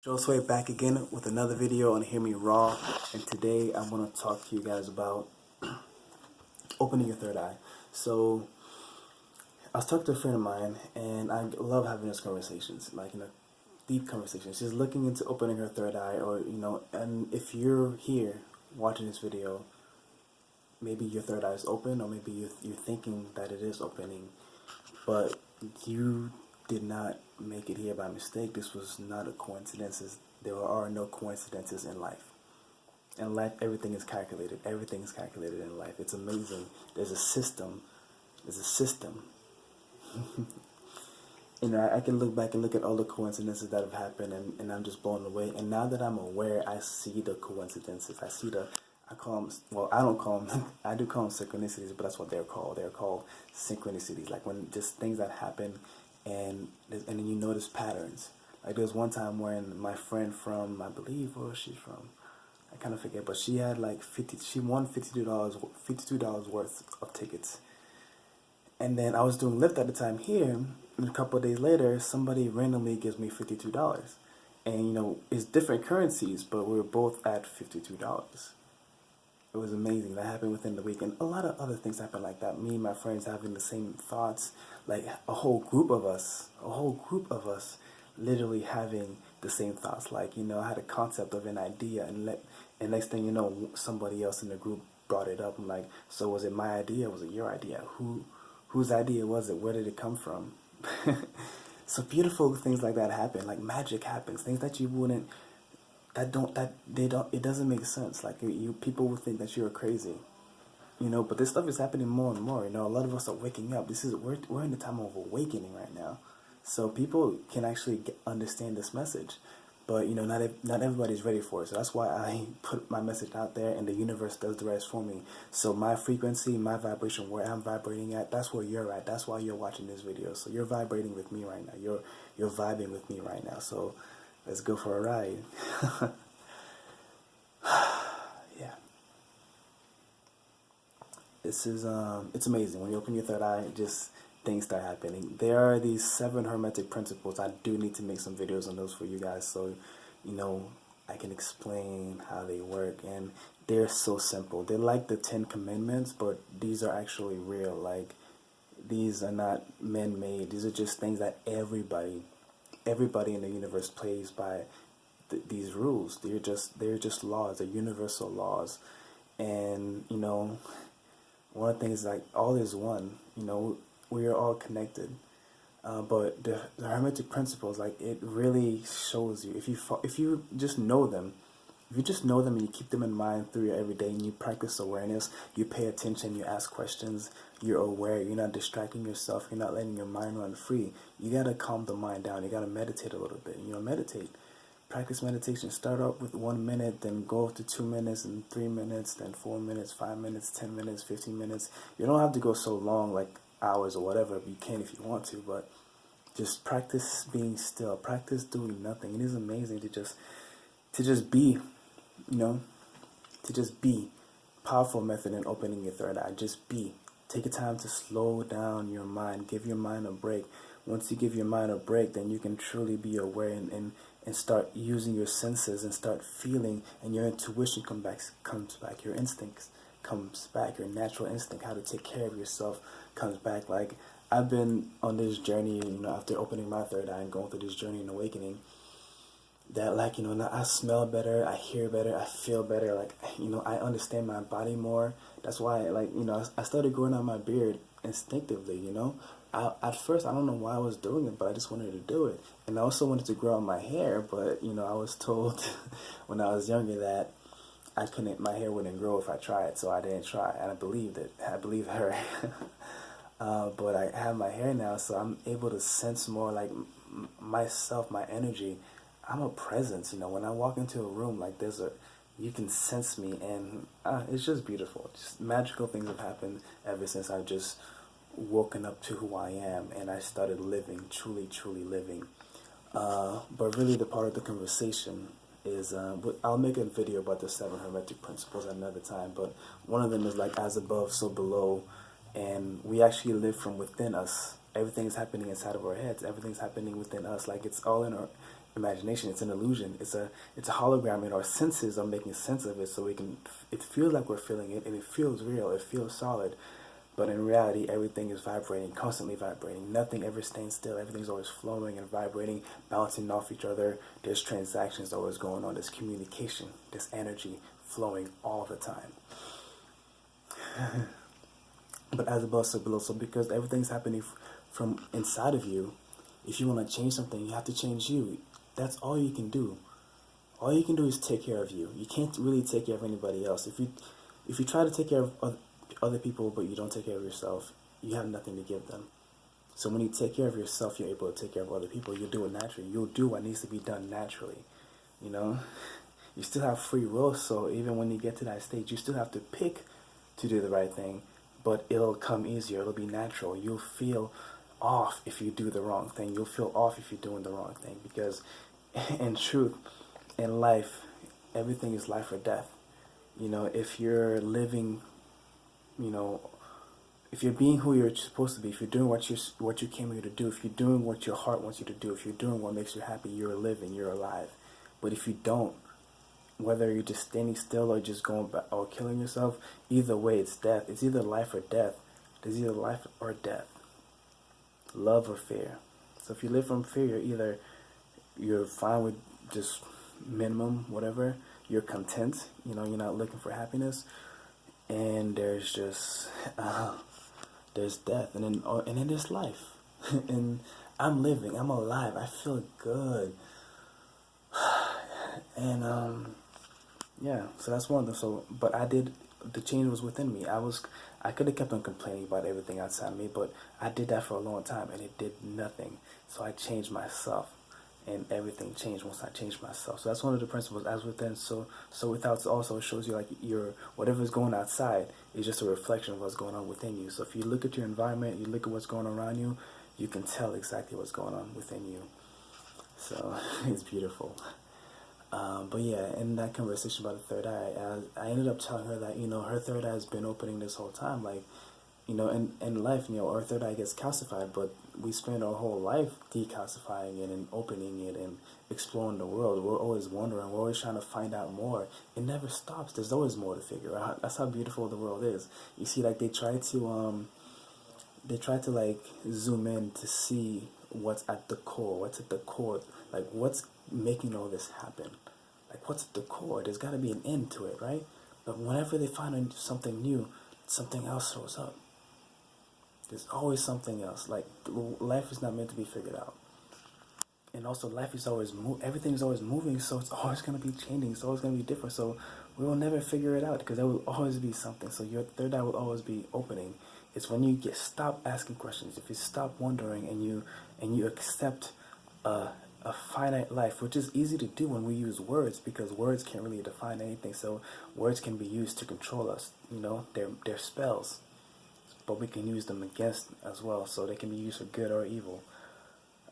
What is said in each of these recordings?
Josue back again with another video on Hear Me Raw, and today I want to talk to you guys about opening your third eye. So I was talking to a friend of mine, and I love having those conversations, like deep conversations. She's looking into opening her third eye, or and if you're here watching this video, maybe your third eye is open, or maybe you're thinking that it is opening, but you did not make it here by mistake. This was not a coincidence. There are no coincidences in life. In life, everything is calculated. Everything is calculated in life. It's amazing. There's a system. There's a system. I can look back and look at all the coincidences that have happened, and I'm just blown away. And now that I'm aware, I see the coincidences. I call them, well, I don't call them, I do call them synchronicities, but that's what they're called. They're called synchronicities, like when just things that happen, and then you notice patterns. Like there was one time when my friend from, I believe, where was she from? I kind of forget, but she had like she won $52 worth of tickets. And then I was doing Lyft at the time here, and a couple of days later, somebody randomly gives me $52. And it's different currencies, but we were both at $52. It was amazing. That happened within the week, and a lot of other things happened like that. Me and my friends having the same thoughts, like a whole group of us, literally having the same thoughts. Like I had a concept of an idea, and next thing you know, somebody else in the group brought it up. I'm like, so was it my idea? Was it your idea? Whose idea was it? Where did it come from? So beautiful things like that happen. Like magic happens. Things that you wouldn't. It doesn't make sense. Like people will think that you're crazy, but this stuff is happening more and more. A lot of us are waking up. We're in the time of awakening right now, so people can actually understand this message, but not everybody's ready for it. So that's why I put my message out there, and the universe does the rest for me. So my frequency, my vibration, where I'm vibrating at, that's where you're at. That's why you're watching this video. So you're vibrating with me right now. You're vibing with me right now. So let's go for a ride. Yeah. It's amazing. When you open your third eye, just things start happening. There are these 7 hermetic principles. I do need to make some videos on those for you guys, so I can explain how they work. And they're so simple. They're like the 10 commandments, but these are actually real. Like, these are not man-made. These are just things that everybody in the universe plays by. These rules, they're just laws. They're universal laws. And one of the things, like, all is one. We are all connected. But the hermetic principles, like, it really shows you, if you just know them. If you just know them and you keep them in mind through your everyday, and you practice awareness, you pay attention, you ask questions, you're aware, you're not distracting yourself, you're not letting your mind run free. You gotta calm the mind down. You gotta meditate a little bit. Meditate. Practice meditation. Start out with 1 minute, then go to 2 minutes, and 3 minutes, then 4 minutes, 5 minutes, 10 minutes, 15 minutes. You don't have to go so long, like hours or whatever. You can if you want to, but just practice being still. Practice doing nothing. It is amazing to just be, to just be. Powerful method in opening your third eye. Just be. Take a time to slow down your mind. Give your mind a break. Once you give your mind a break, then you can truly be aware and start using your senses and start feeling, and your intuition comes back, your instincts comes back, your natural instinct, how to take care of yourself comes back. Like, I've been on this journey, after opening my third eye and going through this journey and awakening, that, like, now I smell better, I hear better, I feel better, like, I understand my body more. That's why, like, I started growing out my beard instinctively. At first, I don't know why I was doing it, but I just wanted to do it. And I also wanted to grow out my hair, but I was told when I was younger that my hair wouldn't grow if I tried, so I didn't try, and I believed it. I believed her. But I have my hair now, so I'm able to sense more, like, myself, my energy. I'm a presence. When I walk into a room, like, you can sense me, and it's just beautiful. Just magical things have happened ever since I've just woken up to who I am, and I started living, truly, truly living. But really, the part of the conversation is, I'll make a video about the 7 hermetic principles at another time, but one of them is, like, as above, so below, and we actually live from within us. Everything's happening inside of our heads. Everything's happening within us. Like, it's all in imagination. It's an illusion. It's a hologram, and our senses are making sense of it, so we can. It feels like we're feeling it, and it feels real. It feels solid, but in reality, everything is vibrating, constantly vibrating. Nothing ever stays still. Everything's always flowing and vibrating, bouncing off each other. There's transactions always going on. There's communication. There's energy flowing all the time. But as above, so below. So because everything's happening from inside of you, if you want to change something, you have to change you. That's all you can do. All you can do is take care of you. You can't really take care of anybody else. If you try to take care of other people, but you don't take care of yourself, you have nothing to give them. So when you take care of yourself, you're able to take care of other people. You'll do it naturally. You'll do what needs to be done naturally. You know, you still have free will. So even when you get to that stage, you still have to pick to do the right thing, but it'll come easier. It'll be natural. You'll feel off if you do the wrong thing. You'll feel off if you're doing the wrong thing, because in truth, in life, everything is life or death. You know, if you're living, you know, if you're being who you're supposed to be, if you're doing what you came here to do, if you're doing what your heart wants you to do, if you're doing what makes you happy, you're living, you're alive. But if you don't, whether you're just standing still or just going back or killing yourself, either way, it's death. It's either life or death. There's either life or death, love or fear. So if you live from fear, you're fine with just minimum whatever, you're content, you know, you're not looking for happiness, and there's just there's death, and then there's life. And I'm living, I'm alive, I feel good. And yeah, so that's one of them. So but the change was within me. I could have kept on complaining about everything outside of me, but I did that for a long time and it did nothing. So I changed myself, and everything changed once I changed myself. So that's one of the principles, as within, so without. Also shows you like your whatever's going outside is just a reflection of what's going on within you. So if you look at your environment, you look at what's going on around you, you can tell exactly what's going on within you. So it's beautiful. But yeah, in that conversation about the third eye, I ended up telling her that, you know, her third eye has been opening this whole time. Like, you know, in life, you know, our third eye gets calcified, but we spend our whole life decalcifying it and opening it and exploring the world. We're always wondering. We're always trying to find out more. It never stops. There's always more to figure out. That's how beautiful the world is. You see, like, they try to like zoom in to see what's at the core, like what's making all this happen. Like, what's at the core? There's got to be an end to it, right? But whenever they find something new, something else shows up. There's always something else. Like, life is not meant to be figured out. And also, life is always everything is always moving, so it's always going to be changing. It's always going to be different. So we will never figure it out, because there will always be something. So your third eye will always be opening. It's when you stop asking questions. If you stop wondering and you accept a finite life, which is easy to do when we use words, because words can't really define anything. So words can be used to control us. You know, they're spells, but we can use them against as well. So they can be used for good or evil.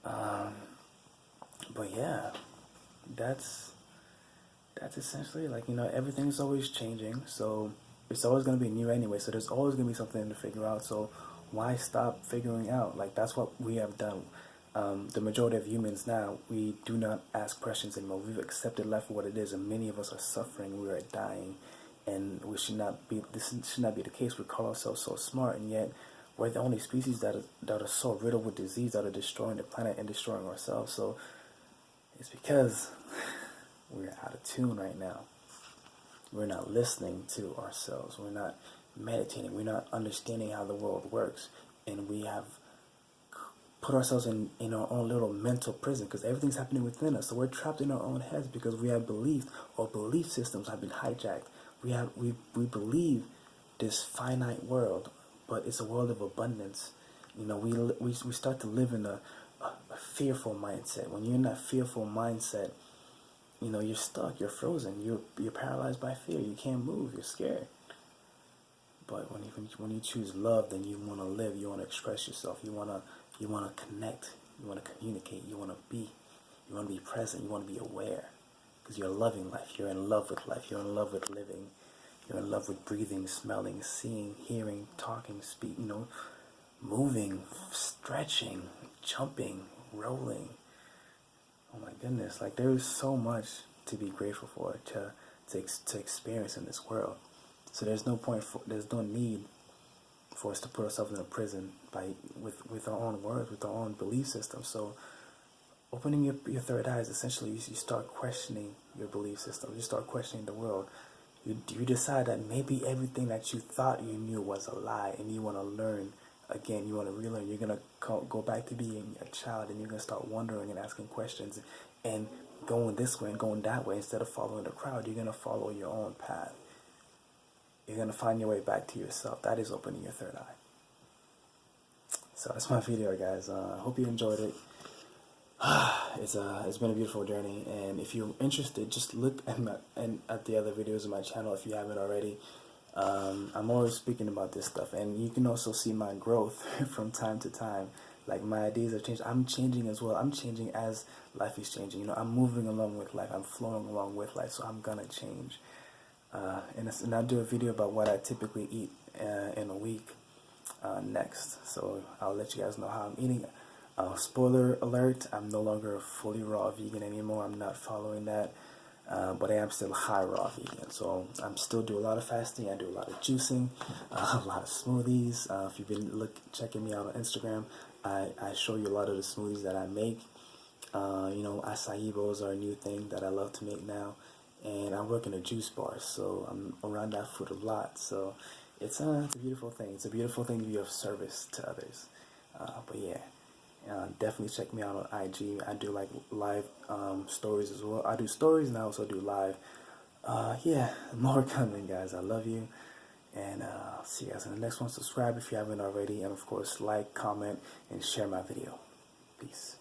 But yeah, that's essentially, like, you know, everything's always changing. So it's always going to be new anyway. So there's always going to be something to figure out. So why stop figuring out? Like, that's what we have done. The majority of humans now, we do not ask questions anymore. We've accepted life for what it is, and many of us are suffering. We are dying, and we should not be. This should not be the case. We call ourselves so smart, and yet we're the only species that are so riddled with disease, that are destroying the planet and destroying ourselves. So it's because we're out of tune right now. We're not listening to ourselves. We're not meditating. We're not understanding how the world works, and we have put ourselves in our own little mental prison, because everything's happening within us. So we're trapped in our own heads because we have beliefs, or belief systems have been hijacked. We believe this finite world, but it's a world of abundance. You know, we start to live in a fearful mindset. When you're in that fearful mindset, you know, you're stuck, you're frozen, you're paralyzed by fear. You can't move, you're scared. But when you choose love, then you want to live, you want to express yourself, you want to connect, you want to communicate, you want to be present, you want to be aware, because you're loving life, you're in love with life, you're in love with living, you're in love with breathing, smelling, seeing, hearing, talking, speaking, you know, moving, stretching, jumping, rolling, oh my goodness, like there is so much to be grateful for, to experience in this world. So there's no point for, there's no need for us to put ourselves in a prison by with our own words, with our own belief system. So opening your third eye is essentially you start questioning your belief system. You start questioning the world. You decide that maybe everything that you thought you knew was a lie, and you want to learn again. You want to relearn. You're gonna go back to being a child, and you're gonna start wondering and asking questions, and going this way and going that way instead of following the crowd. You're gonna follow your own path. You're gonna find your way back to yourself. That is opening your third eye. So that's my video, guys. I hope you enjoyed it. It's been a beautiful journey, and if you're interested, just look at the other videos on my channel if you haven't already. I'm always speaking about this stuff, and you can also see my growth from time to time. Like my ideas have changed. I'm changing as well. I'm changing as life is changing. You know, I'm moving along with life. I'm flowing along with life, so I'm gonna change. And I'll do a video about what I typically eat in a week next. So I'll let you guys know how I'm eating. Spoiler alert, I'm no longer a fully raw vegan anymore. I'm not following that, but I am still high raw vegan. So I'm still do a lot of fasting. I do a lot of juicing, a lot of smoothies. If you've been checking me out on Instagram, I show you a lot of the smoothies that I make. You know, acai bowls are a new thing that I love to make now, and I work in a juice bar, so I'm around that food a lot. So it's a beautiful thing. It's a beautiful thing to be of service to others. But yeah. Definitely check me out on IG. I do like live stories as well. I do stories and I also do live. Yeah, more coming, guys. I love you. And see you guys in the next one. Subscribe if you haven't already. And of course, like, comment, and share my video. Peace.